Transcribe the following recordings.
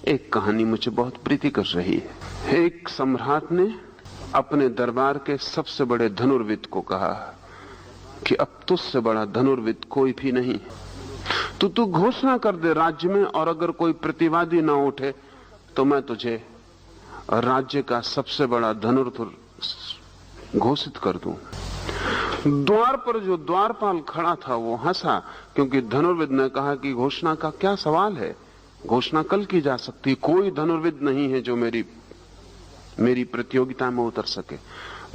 एक कहानी मुझे बहुत प्रीति कर रही है। एक सम्राट ने अपने दरबार के सबसे बड़े धनुर्विद को कहा कि अब तुझसे बड़ा धनुर्विद कोई भी नहीं, तू घोषणा कर दे राज्य में, और अगर कोई प्रतिवादी ना उठे तो मैं तुझे राज्य का सबसे बड़ा धनुर्धर घोषित कर दूं। द्वार पर जो द्वारपाल खड़ा था वो हंसा, क्योंकि धनुर्विद ने कहा कि घोषणा का क्या सवाल है, घोषणा कल की जा सकती, कोई धनुर्विद नहीं है जो मेरी प्रतियोगिता में उतर सके।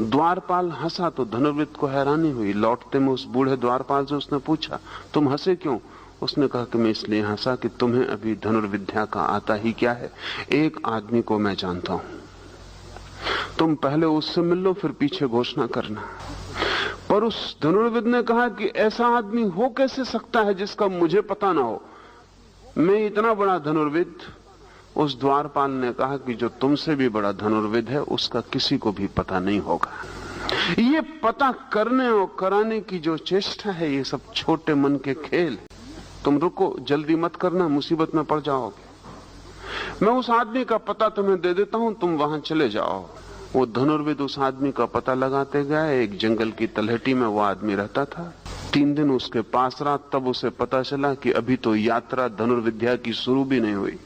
द्वारपाल हंसा तो धनुर्विद को हैरानी हुई। लौटते में उस बूढ़े द्वारपाल से उसने पूछा, तुम हंसे क्यों? उसने कहा कि मैं इसलिए हंसा कि तुम्हें अभी धनुर्विद्या का आता ही क्या है। एक आदमी को मैं जानता हूं, तुम पहले उससे मिल लो, फिर पीछे घोषणा करना। पर उस धनुर्विद ने कहा कि ऐसा आदमी हो कैसे सकता है जिसका मुझे पता ना हो, मैं इतना बड़ा धनुर्विद। उस द्वारपाल ने कहा कि जो तुमसे भी बड़ा धनुर्विद है उसका किसी को भी पता नहीं होगा। ये पता करने और कराने की जो चेष्टा है, ये सब छोटे मन के खेल। तुम रुको, जल्दी मत करना, मुसीबत में पड़ जाओगे। मैं उस आदमी का पता तुम्हें दे देता हूं, तुम वहां चले जाओ। वो धनुर्विद उस आदमी का पता लगाते गए। एक जंगल की तलहटी में वो आदमी रहता था। 3 दिन उसके पास रहा, तब उसे पता चला कि अभी तो यात्रा धनुर्विद्या की शुरू भी नहीं हुई।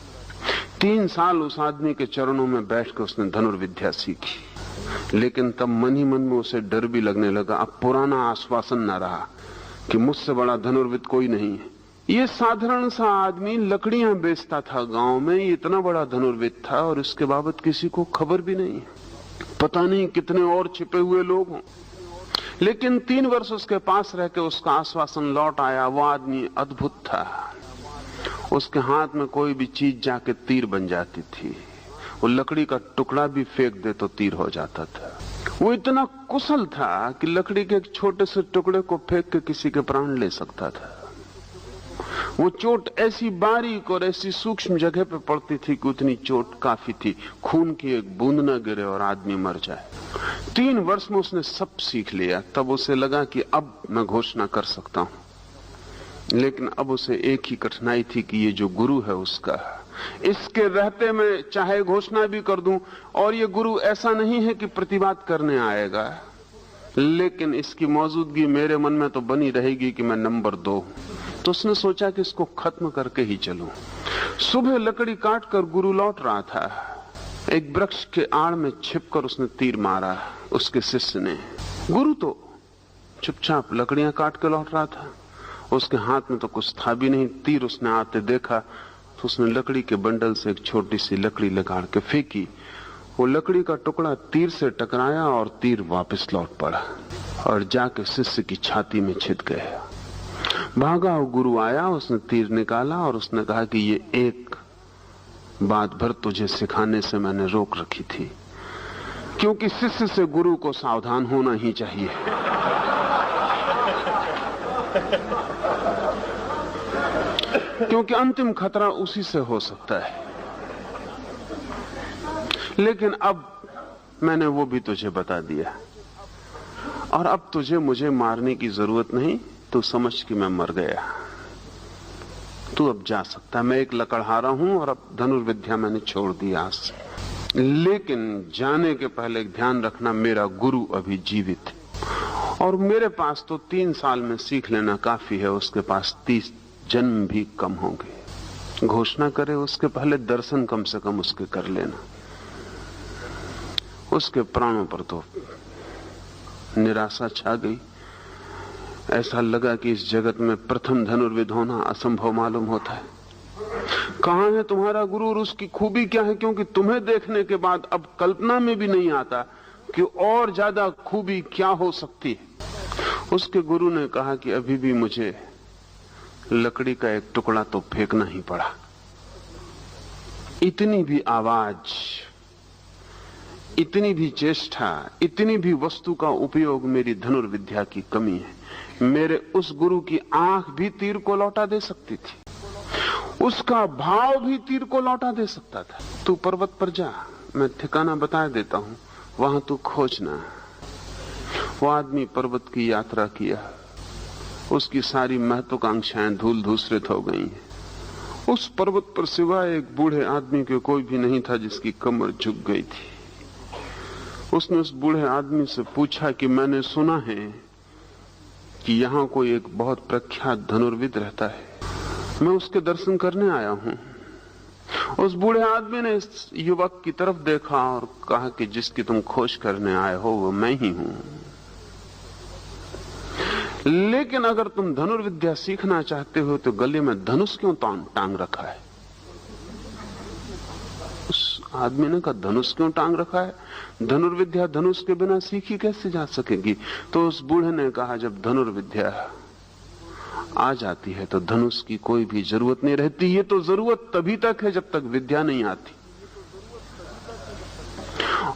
3 साल उस आदमी के चरणों में बैठ के उसने धनुर्विद्या सीखी, लेकिन तब मन ही मन में उसे डर भी लगने लगा। अब पुराना आश्वासन न रहा कि मुझसे बड़ा धनुर्विद कोई नहीं है। ये साधारण सा आदमी लकड़ियां बेचता था गांव में, ये इतना बड़ा धनुर्विद था और इसके बाबत किसी को खबर भी नहीं है। पता नहीं कितने और छिपे हुए लोग हों। लेकिन 3 वर्ष उसके पास रह के उसका आश्वासन लौट आया। वो आदमी अद्भुत था। उसके हाथ में कोई भी चीज जाके तीर बन जाती थी। वो लकड़ी का टुकड़ा भी फेंक दे तो तीर हो जाता था। वो इतना कुशल था कि लकड़ी के एक छोटे से टुकड़े को फेंक के किसी के प्राण ले सकता था। वो चोट ऐसी बारीक और ऐसी सूक्ष्म जगह पे पड़ती थी कि उतनी चोट काफी थी, खून की एक बूंद न गिरे और आदमी मर जाए। 3 वर्ष में उसने सब सीख लिया। तब उसे लगा कि अब मैं घोषणा कर सकता हूं। लेकिन अब उसे एक ही कठिनाई थी कि ये जो गुरु है उसका, इसके रहते मैं चाहे घोषणा भी कर दूं, और ये गुरु ऐसा नहीं है कि प्रतिवाद करने आएगा, लेकिन इसकी मौजूदगी मेरे मन में तो बनी रहेगी कि मैं नंबर 2। तो उसने सोचा कि इसको खत्म करके ही चलूं। सुबह लकड़ी काटकर गुरु लौट रहा था। एक वृक्ष के आड़ में छिपकर उसने तीर मारा उसके शिष्य ने। गुरु तो चुपचाप लकड़ियां काट के लौट रहा था। उसके हाथ में तो कुछ था भी नहीं। तीर उसने आते देखा तो उसने लकड़ी के बंडल से एक छोटी सी लकड़ी लगाड़ के फेंकी। वो लकड़ी का टुकड़ा तीर से टकराया और तीर वापस लौट पड़ा और जाके शिष्य की छाती में छिद गया। भागा और गुरु आया, उसने तीर निकाला और उसने कहा कि ये एक बात भर तुझे सिखाने से मैंने रोक रखी थी, क्योंकि शिष्य से गुरु को सावधान होना ही चाहिए। क्योंकि अंतिम खतरा उसी से हो सकता है। लेकिन अब मैंने वो भी तुझे बता दिया, और अब तुझे मुझे मारने की जरूरत नहीं। तू समझ कि मैं मर गया, तू अब जा सकता है। मैं एक लकड़हारा हूं और अब धनुर्विद्या मैंने छोड़ दी आज से। लेकिन जाने के पहले ध्यान रखना, मेरा गुरु अभी जीवित है और मेरे पास तो 3 साल में सीख लेना काफी है, उसके पास 30 जन्म भी कम होंगे। घोषणा करे उसके पहले दर्शन कम से कम उसके कर लेना। उसके प्राणों पर तो निराशा छा गई। ऐसा लगा कि इस जगत में प्रथम धनुर्विद होना असंभव मालूम होता है। कहां है तुम्हारा गुरु और उसकी खूबी क्या है? क्योंकि तुम्हें देखने के बाद अब कल्पना में भी नहीं आता कि और ज्यादा खूबी क्या हो सकती है। उसके गुरु ने कहा कि अभी भी मुझे लकड़ी का एक टुकड़ा तो फेंकना ही पड़ा। इतनी भी आवाज, इतनी भी चेष्टा, इतनी भी वस्तु का उपयोग मेरी धनुर्विद्या की कमी है। मेरे उस गुरु की आंख भी तीर को लौटा दे सकती थी, उसका भाव भी तीर को लौटा दे सकता था। तू पर्वत पर जा, मैं ठिकाना बता देता हूं, वहां तू खोजना। वो आदमी पर्वत की यात्रा किया। उसकी सारी महत्वाकांक्षाएं धूल धूसरित हो गई। उस पर्वत पर सिवाय एक बूढ़े आदमी के कोई भी नहीं था जिसकी कमर झुक गई थी। उसने उस बूढ़े आदमी से पूछा कि मैंने सुना है कि यहां कोई एक बहुत प्रख्यात धनुर्विद रहता है, मैं उसके दर्शन करने आया हूं। उस बूढ़े आदमी ने इस युवक की तरफ देखा और कहा कि जिसकी तुम खोज करने आए हो वो मैं ही हूं, लेकिन अगर तुम धनुर्विद्या सीखना चाहते हो तो गले में धनुष क्यों टांग रखा है? उस आदमी ने कहा, धनुष क्यों टांग रखा है? धनुर्विद्या धनुष के बिना सीखी कैसे जा सकेगी? तो उस बूढ़े ने कहा, जब धनुर्विद्या आ जाती है तो धनुष की कोई भी जरूरत नहीं रहती। ये तो जरूरत तभी तक है जब तक विद्या नहीं आती,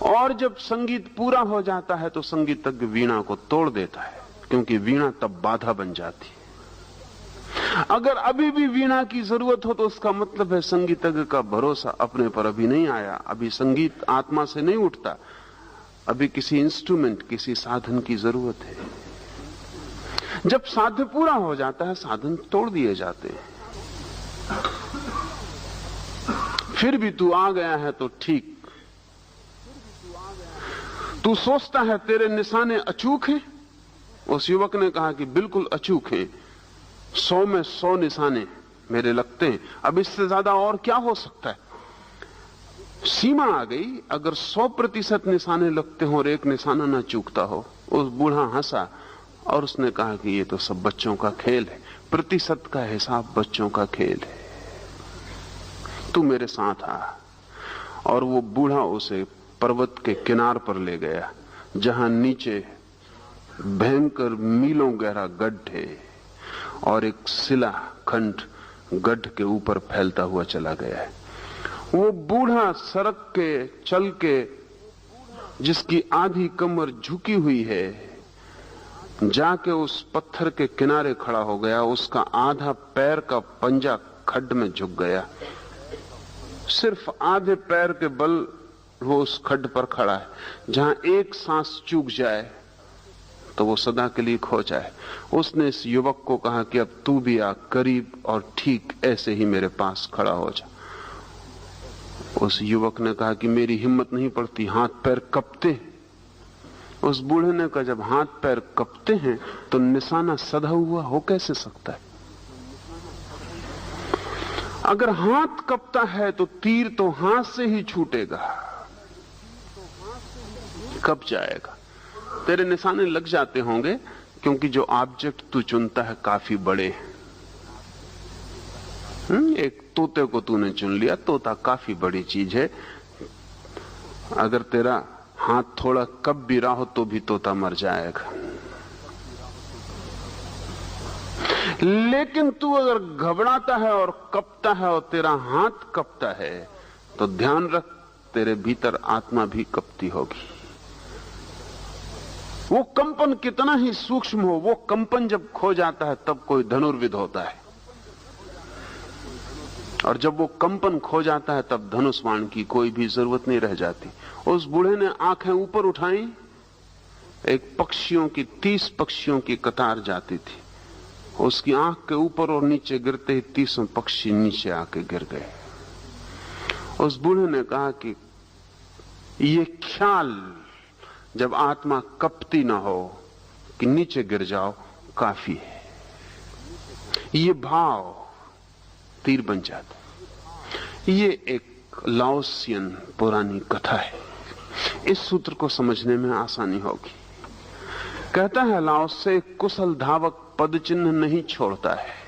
और जब संगीत पूरा हो जाता है तो संगीतज्ञ वीणा को तोड़ देता है, क्योंकि वीणा तब बाधा बन जाती है। अगर अभी भी वीणा की जरूरत हो तो उसका मतलब है संगीतज्ञ का भरोसा अपने पर अभी नहीं आया, अभी संगीत आत्मा से नहीं उठता, अभी किसी इंस्ट्रूमेंट, किसी साधन की जरूरत है। जब साध्य पूरा हो जाता है साधन तोड़ दिए जाते हैं। फिर भी तू आ गया है तो ठीक। तू सोचता है तेरे निशाने अचूक हैं? उस युवक ने कहा कि बिल्कुल अचूक हैं, 100 में 100 निशाने मेरे लगते हैं, अब इससे ज्यादा और क्या हो सकता है? सीमा आ गई। अगर 100% निशाने लगते हो और एक निशाना ना चूकता हो। उस बूढ़ा हंसा और उसने कहा कि ये तो सब बच्चों का खेल है, प्रतिशत का हिसाब बच्चों का खेल है, तू मेरे साथ आ। और वो बूढ़ा उसे पर्वत के किनार पर ले गया, जहां नीचे भयंकर मीलों गहरा गड्ढ है और एक शिला खंड गड्ढ के ऊपर फैलता हुआ चला गया है। वो बूढ़ा सड़क के चल के, जिसकी आधी कमर झुकी हुई है, जाके उस पत्थर के किनारे खड़ा हो गया। उसका आधा पैर का पंजा खड्ड में झुक गया, सिर्फ आधे पैर के बल वो उस खड्ड पर खड़ा है। जहां एक सांस चूक जाए तो वो सदा के लिए खो जाए। उसने इस युवक को कहा कि अब तू भी आ करीब और ठीक ऐसे ही मेरे पास खड़ा हो जा। उस युवक ने कहा कि मेरी हिम्मत नहीं पड़ती, हाथ पैर कपते। उस बूढ़े ने कहा, जब हाथ पैर कपते हैं तो निशाना सधा हुआ हो कैसे सकता है? अगर हाथ कपता है तो तीर तो हाथ से ही छूटेगा, कब जाएगा। तेरे निशाने लग जाते होंगे क्योंकि जो ऑब्जेक्ट तू चुनता है काफी बड़े हैं। एक तोते को तूने चुन लिया, तोता काफी बड़ी चीज है। अगर तेरा हाथ थोड़ा कब भी रहा हो तो भी तोता मर जाएगा। लेकिन तू अगर घबराता है और कपता है और तेरा हाथ कपता है तो ध्यान रख, तेरे भीतर आत्मा भी कपती होगी। वो कंपन कितना ही सूक्ष्म हो, वो कंपन जब खो जाता है तब कोई धनुर्विद होता है, और जब वो कंपन खो जाता है तब धनुष बाण की कोई भी जरूरत नहीं रह जाती। उस बूढ़े ने आंखें ऊपर उठाई, एक पक्षियों की 30 पक्षियों की कतार जाती थी। उसकी आंख के ऊपर और नीचे गिरते ही 30 पक्षी नीचे आके गिर गए। उस बूढ़े ने कहा कि ये ख्याल जब आत्मा कपती ना हो कि नीचे गिर जाओ काफी है। ये भाव तीर बन जाता। ये एक लाओसियन पुरानी कथा है। इस सूत्र को समझने में आसानी होगी। कहता है लाओस से, कुशल धावक पद चिन्ह नहीं छोड़ता है।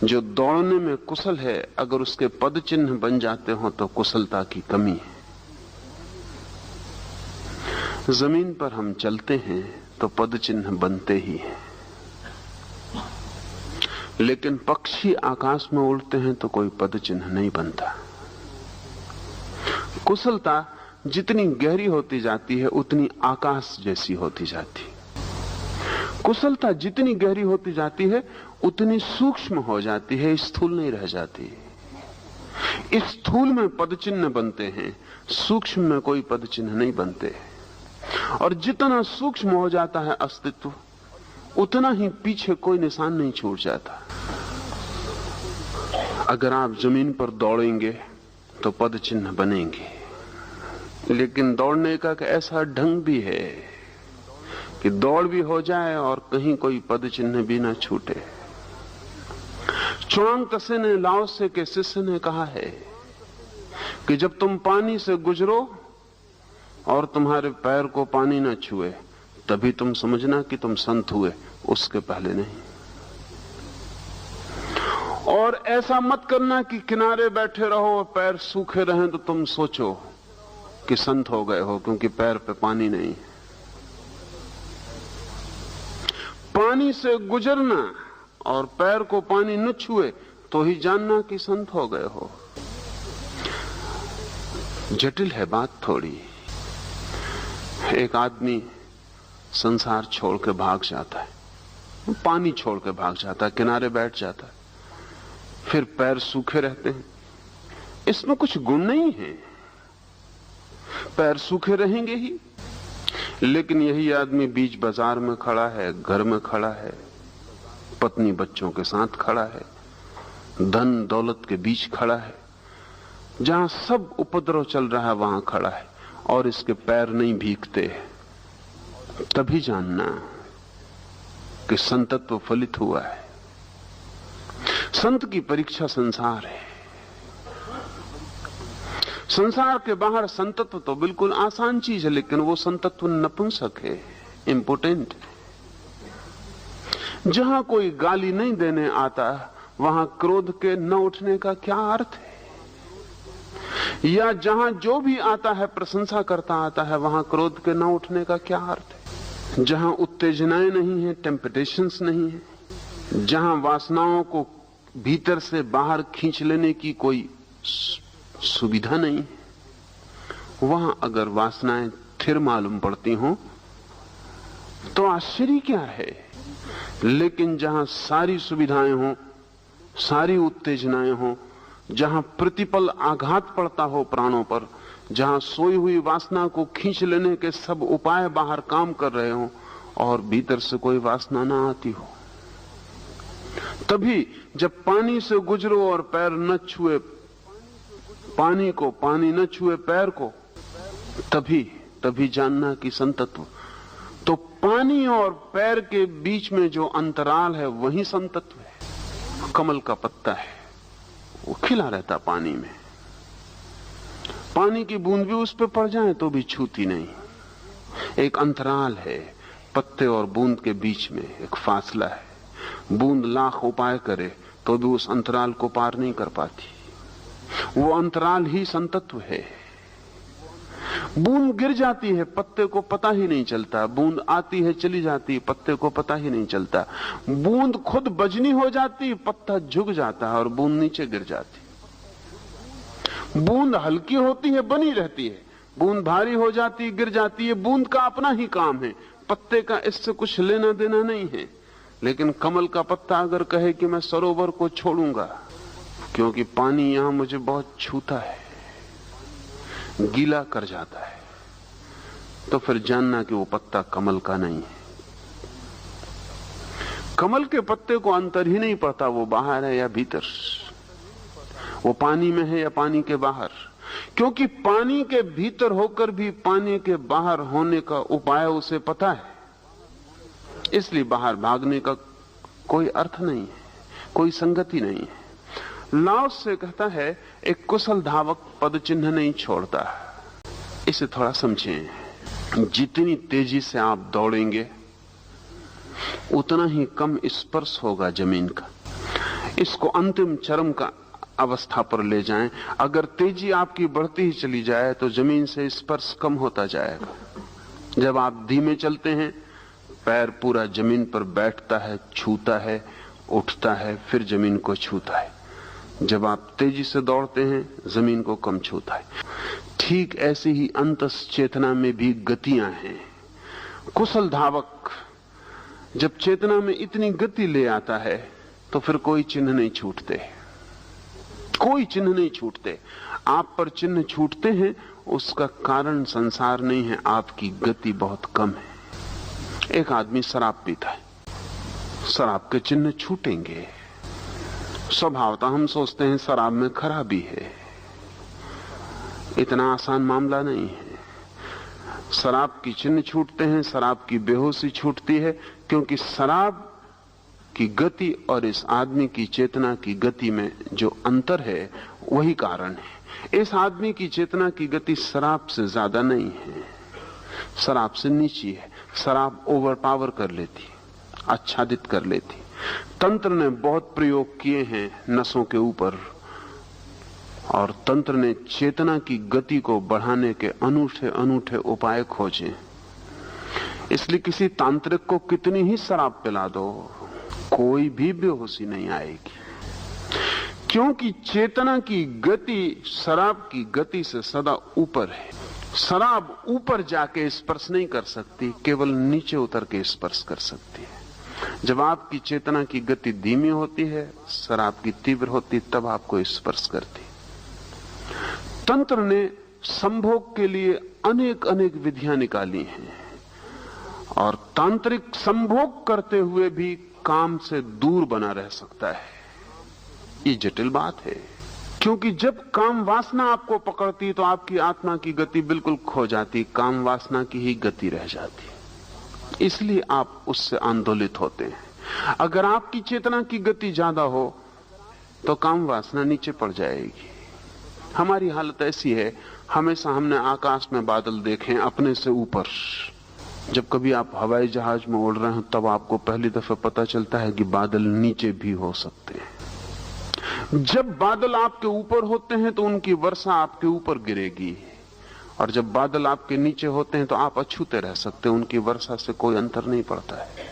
जो दौड़ने में कुशल है अगर उसके पद चिन्ह बन जाते हो तो कुशलता की कमी है। जमीन पर हम चलते हैं तो पद चिन्ह बनते ही हैं, लेकिन पक्षी आकाश में उड़ते हैं तो कोई पद चिन्ह नहीं बनता। कुशलता जितनी गहरी होती जाती है उतनी आकाश जैसी होती जाती। कुशलता जितनी गहरी होती जाती है उतनी सूक्ष्म हो जाती है, स्थूल नहीं रह जाती। स्थूल में पद चिन्ह बनते हैं, सूक्ष्म में कोई पद चिन्ह नहीं बनते। और जितना सूक्ष्म हो जाता है अस्तित्व उतना ही पीछे कोई निशान नहीं छूट जाता। अगर आप जमीन पर दौड़ेंगे तो पद चिन्ह बनेंगे, लेकिन दौड़ने का ऐसा ढंग भी है कि दौड़ भी हो जाए और कहीं कोई पद चिन्ह भी ना छूटे। च्वांग त्से ने लाओ त्से के शिष्य ने कहा है कि जब तुम पानी से गुजरो और तुम्हारे पैर को पानी न छुए तभी तुम समझना कि तुम संत हुए, उसके पहले नहीं। और ऐसा मत करना कि किनारे बैठे रहो और पैर सूखे रहें तो तुम सोचो कि संत हो गए हो, क्योंकि पैर पे पानी नहीं। पानी से गुजरना और पैर को पानी न छुए तो ही जानना कि संत हो गए हो। जटिल है बात थोड़ी। एक आदमी संसार छोड़ के भाग जाता है, पानी छोड़ के भाग जाता है, किनारे बैठ जाता है, फिर पैर सूखे रहते हैं। इसमें कुछ गुण नहीं है, पैर सूखे रहेंगे ही। लेकिन यही आदमी बीच बाजार में खड़ा है, घर में खड़ा है, पत्नी बच्चों के साथ खड़ा है, धन दौलत के बीच खड़ा है, जहां सब उपद्रव चल रहा है वहां खड़ा है और इसके पैर नहीं भीगते, तभी जानना कि संतत्व फलित हुआ है। संत की परीक्षा संसार है। संसार के बाहर संतत्व तो बिल्कुल आसान चीज है, लेकिन वो संतत्व नपुंसक है, इंपोर्टेंट है। जहां कोई गाली नहीं देने आता वहां क्रोध के न उठने का क्या अर्थ है? या जहां जो भी आता है प्रशंसा करता आता है वहां क्रोध के न उठने का क्या अर्थ है? जहां उत्तेजनाएं नहीं है, टेम्पटेशंस नहीं है, जहां वासनाओं को भीतर से बाहर खींच लेने की कोई सुविधा नहीं है, वहां अगर वासनाएं थिर मालूम पड़ती हों तो आश्चर्य क्या है। लेकिन जहां सारी सुविधाएं हों, सारी उत्तेजनाएं हों, जहां प्रतिपल आघात पड़ता हो प्राणों पर, जहां सोई हुई वासना को खींच लेने के सब उपाय बाहर काम कर रहे हों और भीतर से कोई वासना ना आती हो, तभी जब पानी से गुजरो और पैर न छुए पानी को, पानी न छुए पैर को, तभी जानना कि संतत्व। तो पानी और पैर के बीच में जो अंतराल है वही संतत्व है। कमल का पत्ता है, वो खिला रहता पानी में, पानी की बूंद भी उस पर पड़ जाए तो भी छूती नहीं। एक अंतराल है, पत्ते और बूंद के बीच में एक फासला है। बूंद लाख उपाय करे तो भी उस अंतराल को पार नहीं कर पाती। वो अंतराल ही संतत्व है। बूंद गिर जाती है, पत्ते को पता ही नहीं चलता। बूंद आती है, चली जाती है, पत्ते को पता ही नहीं चलता। बूंद खुद बजनी हो जाती, पत्ता झुक जाता है और बूंद नीचे गिर जाती। बूंद हल्की होती है, बनी रहती है, बूंद भारी हो जाती, गिर जाती है। बूंद का अपना ही काम है, पत्ते का इससे कुछ लेना देना नहीं है। लेकिन कमल का पत्ता अगर कहे कि मैं सरोवर को छोड़ूंगा क्योंकि पानी यहां मुझे बहुत छूता है, गीला कर जाता है, तो फिर जानना कि वो पत्ता कमल का नहीं है। कमल के पत्ते को अंतर ही नहीं पड़ता वो बाहर है या भीतर, वो पानी में है या पानी के बाहर, क्योंकि पानी के भीतर होकर भी पानी के बाहर होने का उपाय उसे पता है। इसलिए बाहर भागने का कोई अर्थ नहीं है, कोई संगति नहीं है। लाओस से कहता है एक कुशल धावक पद चिन्ह नहीं छोड़ता। इसे थोड़ा समझें। जितनी तेजी से आप दौड़ेंगे उतना ही कम स्पर्श होगा जमीन का। इसको अंतिम चरम का अवस्था पर ले जाएं। अगर तेजी आपकी बढ़ती ही चली जाए तो जमीन से स्पर्श कम होता जाएगा। जब आप धीमे चलते हैं पैर पूरा जमीन पर बैठता है, छूता है, उठता है, फिर जमीन को छूता है। जब आप तेजी से दौड़ते हैं जमीन को कम छूता है। ठीक ऐसी ही अंतस चेतना में भी गतियां हैं। कुशल धावक जब चेतना में इतनी गति ले आता है तो फिर कोई चिन्ह नहीं छूटते, कोई चिन्ह नहीं छूटते। आप पर चिन्ह छूटते हैं उसका कारण संसार नहीं है, आपकी गति बहुत कम है। एक आदमी शराब पीता है, शराब के चिन्ह छूटेंगे। स्वभावतः हम सोचते हैं शराब में खराबी है। इतना आसान मामला नहीं है। शराब की चिन्ह छूटते हैं, शराब की बेहोशी छूटती है, क्योंकि शराब की गति और इस आदमी की चेतना की गति में जो अंतर है वही कारण है। इस आदमी की चेतना की गति शराब से ज्यादा नहीं है, शराब से नीची है। शराब ओवर पावर कर लेती, आच्छादित कर लेती। तंत्र ने बहुत प्रयोग किए हैं नसों के ऊपर, और तंत्र ने चेतना की गति को बढ़ाने के अनूठे अनूठे उपाय खोजे। इसलिए किसी तांत्रिक को कितनी ही शराब पिला दो, कोई भी बेहोशी नहीं आएगी, क्योंकि चेतना की गति शराब की गति से सदा ऊपर है। शराब ऊपर जाके स्पर्श नहीं कर सकती, केवल नीचे उतर के स्पर्श कर सकती है। जब आपकी चेतना की गति धीमी होती है, शराब की तीव्र होती, तब आपको स्पर्श करती। तंत्र ने संभोग के लिए अनेक अनेक विधियां निकाली हैं, और तांत्रिक संभोग करते हुए भी काम से दूर बना रह सकता है। ये जटिल बात है, क्योंकि जब काम वासना आपको पकड़ती तो आपकी आत्मा की गति बिल्कुल खो जाती, काम वासना की ही गति रह जाती। इसलिए आप उससे आंदोलित होते हैं। अगर आपकी चेतना की गति ज्यादा हो तो काम वासना नीचे पड़ जाएगी। हमारी हालत ऐसी है, हमेशा हमने आकाश में बादल देखे अपने से ऊपर। जब कभी आप हवाई जहाज में उड़ रहे हो तब आपको पहली दफा पता चलता है कि बादल नीचे भी हो सकते हैं। जब बादल आपके ऊपर होते हैं तो उनकी वर्षा आपके ऊपर गिरेगी, और जब बादल आपके नीचे होते हैं तो आप अछूते रह सकते हैं, उनकी वर्षा से कोई अंतर नहीं पड़ता है।